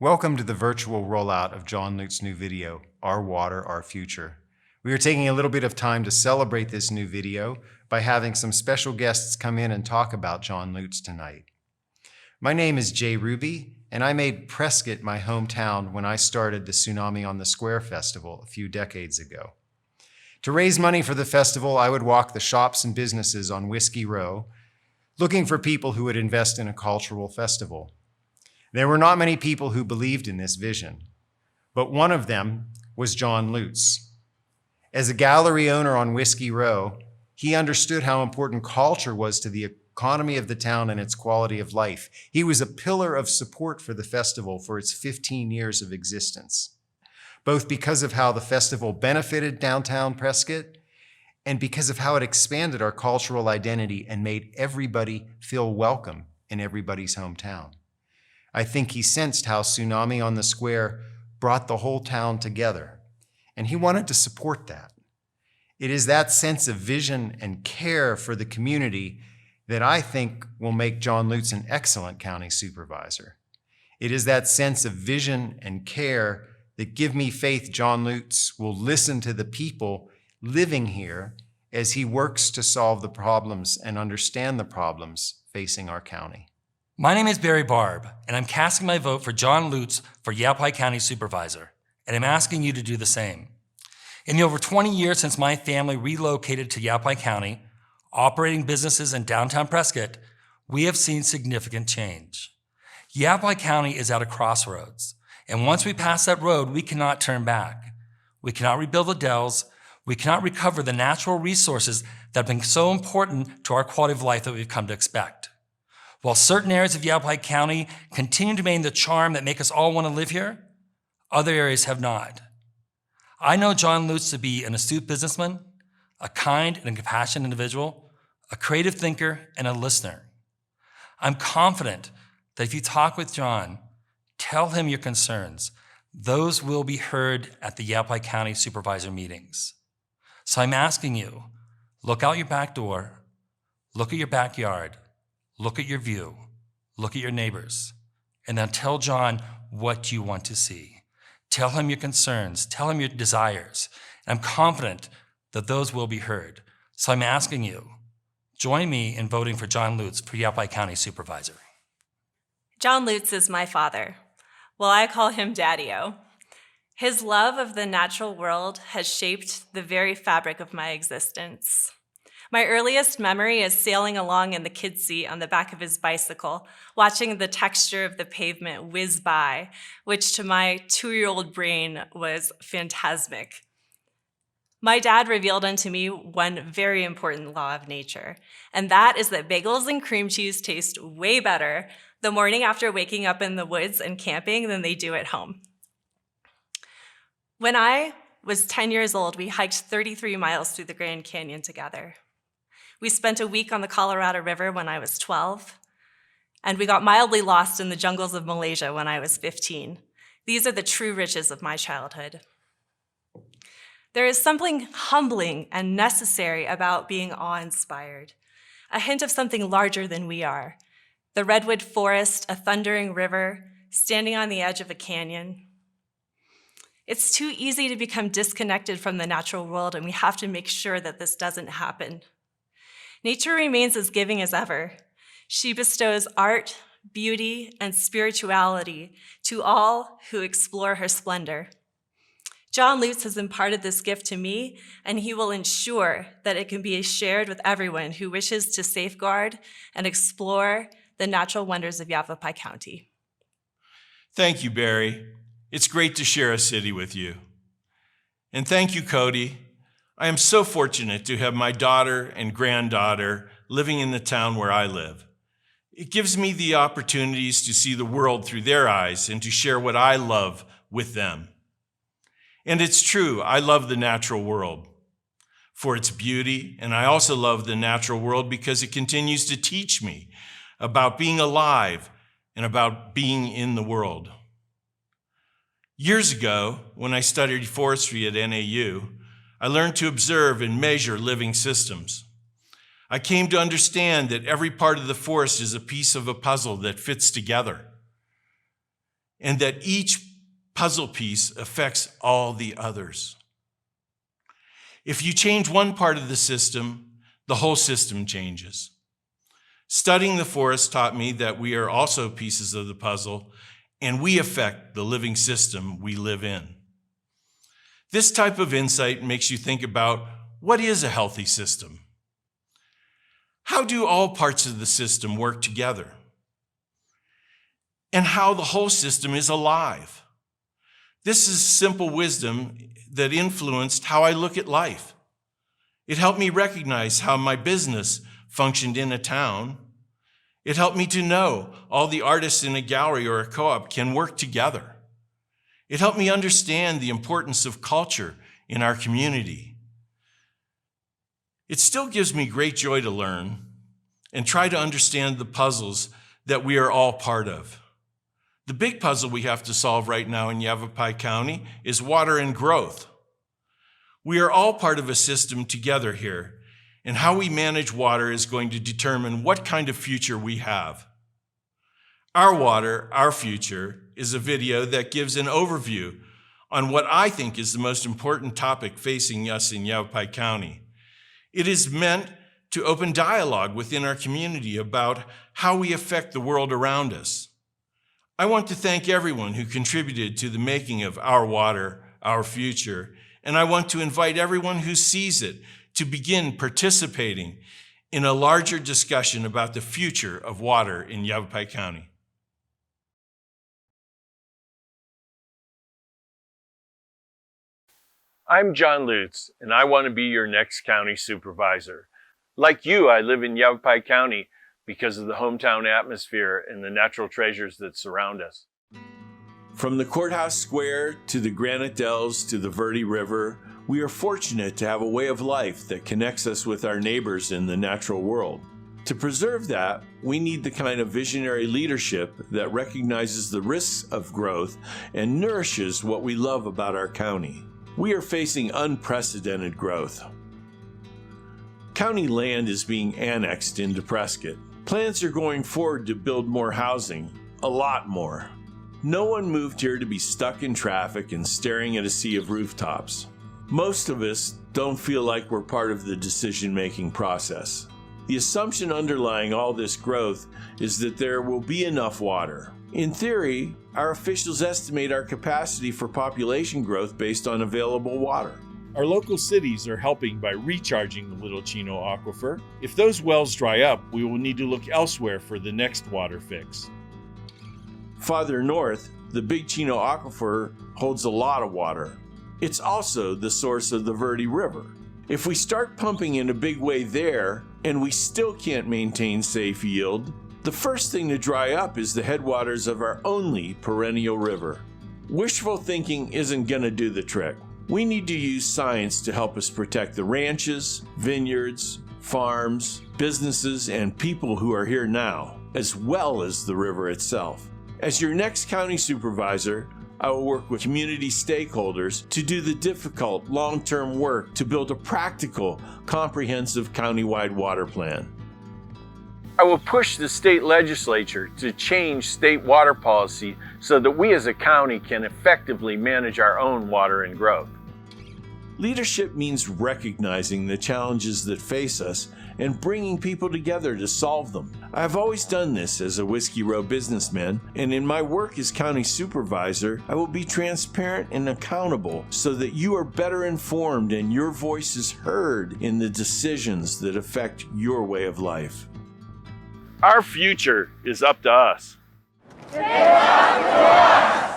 Welcome to the virtual rollout of John Lute's new video, Our Water, Our Future. We are taking a little bit of time to celebrate this new video by having some special guests come in and talk about John Lute's tonight. My name is Jay Ruby, and I made Prescott my hometown when I started the Tsunami on the Square Festival a few decades ago. To raise money for the festival, I would walk the shops and businesses on Whiskey Row, looking for people who would invest in a cultural festival. There were not many people who believed in this vision, but one of them was John Lute's. As a gallery owner on Whiskey Row, he understood how important culture was to the economy of the town and its quality of life. He was a pillar of support for the festival for its 15 years of existence, both because of how the festival benefited downtown Prescott and because of how it expanded our cultural identity and made everybody feel welcome in everybody's hometown. I think he sensed how Tsunami on the Square brought the whole town together, and he wanted to support that. It is that sense of vision and care for the community that I think will make John Lute's an excellent county supervisor. It is that sense of vision and care that give me faith John Lute's will listen to the people living here as he works to solve the problems and understand the problems facing our county. My name is Barry Barbe, and I'm casting my vote for John Lute's for Yavapai County Supervisor, and I'm asking you to do the same. In the over 20 years since my family relocated to Yavapai County, operating businesses in downtown Prescott, we have seen significant change. Yavapai County is at a crossroads, and once we pass that road, we cannot turn back. We cannot rebuild the dells. We cannot recover the natural resources that have been so important to our quality of life that we've come to expect. While certain areas of Yavapai County continue to remain the charm that make us all want to live here, other areas have not. I know John Lute's to be an astute businessman, a kind and compassionate individual, a creative thinker, and a listener. I'm confident that if you talk with John, tell him your concerns, those will be heard at the Yavapai County Supervisor meetings. So I'm asking you, look out your back door, look at your backyard, look at your view, look at your neighbors, and then tell John what you want to see. Tell him your concerns, tell him your desires. And I'm confident that those will be heard. So I'm asking you, join me in voting for John Lute's for Yavapai County Supervisor. John Lute's is my father. Well, I call him Daddy-O. His love of the natural world has shaped the very fabric of my existence. My earliest memory is sailing along in the kid's seat on the back of his bicycle, watching the texture of the pavement whiz by, which to my 2-year-old brain was phantasmic. My dad revealed unto me one very important law of nature, and that is that bagels and cream cheese taste way better the morning after waking up in the woods and camping than they do at home. When I was 10 years old, we hiked 33 miles through the Grand Canyon together. We spent a week on the Colorado River when I was 12, and we got mildly lost in the jungles of Malaysia when I was 15. These are the true riches of my childhood. There is something humbling and necessary about being awe-inspired, a hint of something larger than we are. The redwood forest, a thundering river, standing on the edge of a canyon. It's too easy to become disconnected from the natural world, and we have to make sure that this doesn't happen. Nature remains as giving as ever. She bestows art, beauty, and spirituality to all who explore her splendor. John Lute's has imparted this gift to me, and he will ensure that it can be shared with everyone who wishes to safeguard and explore the natural wonders of Yavapai County. Thank you, Barry. It's great to share a city with you. And thank you, Cody. I am so fortunate to have my daughter and granddaughter living in the town where I live. It gives me the opportunities to see the world through their eyes and to share what I love with them. And it's true, I love the natural world for its beauty, and I also love the natural world because it continues to teach me about being alive and about being in the world. Years ago, when I studied forestry at NAU, I learned to observe and measure living systems. I came to understand that every part of the forest is a piece of a puzzle that fits together. and that each puzzle piece affects all the others. If you change one part of the system, the whole system changes. Studying the forest taught me that we are also pieces of the puzzle, and we affect the living system we live in. This type of insight makes you think about what is a healthy system? How do all parts of the system work together? And how the whole system is alive. This is simple wisdom that influenced how I look at life. It helped me recognize how my business functioned in a town. It helped me to know all the artists in a gallery or a co-op can work together. It helped me understand the importance of culture in our community. It still gives me great joy to learn and try to understand the puzzles that we are all part of. The big puzzle we have to solve right now in Yavapai County is water and growth. We are all part of a system together here, and how we manage water is going to determine what kind of future we have. Our Water, Our Future is a video that gives an overview on what I think is the most important topic facing us in Yavapai County. It is meant to open dialogue within our community about how we affect the world around us. I want to thank everyone who contributed to the making of Our Water, Our Future, and I want to invite everyone who sees it to begin participating in a larger discussion about the future of water in Yavapai County. I'm John Lutz, and I want to be your next county supervisor. Like you, I live in Yavapai County because of the hometown atmosphere and the natural treasures that surround us. From the courthouse square to the granite dells to the Verde River, we are fortunate to have a way of life that connects us with our neighbors in the natural world. To preserve that, we need the kind of visionary leadership that recognizes the risks of growth and nourishes what we love about our county. We are facing unprecedented growth. County land is being annexed into Prescott. Plans are going forward to build more housing, a lot more. No one moved here to be stuck in traffic and staring at a sea of rooftops. Most of us don't feel like we're part of the decision-making process. The assumption underlying all this growth is that there will be enough water. In theory, our officials estimate our capacity for population growth based on available water. Our local cities are helping by recharging the Little Chino Aquifer. If those wells dry up, we will need to look elsewhere for the next water fix. Farther north, the Big Chino Aquifer holds a lot of water. It's also the source of the Verde River. If we start pumping in a big way there, and we still can't maintain safe yield, the first thing to dry up is the headwaters of our only perennial river. Wishful thinking isn't going to do the trick. We need to use science to help us protect the ranches, vineyards, farms, businesses, and people who are here now, as well as the river itself. As your next county supervisor, I will work with community stakeholders to do the difficult, long-term work to build a practical, comprehensive countywide water plan. I will push the state legislature to change state water policy so that we as a county can effectively manage our own water and growth. Leadership means recognizing the challenges that face us and bringing people together to solve them. I've always done this as a Whiskey Row businessman, and in my work as county supervisor, I will be transparent and accountable so that you are better informed and your voice is heard in the decisions that affect your way of life. Our future is up to us. It's up to us!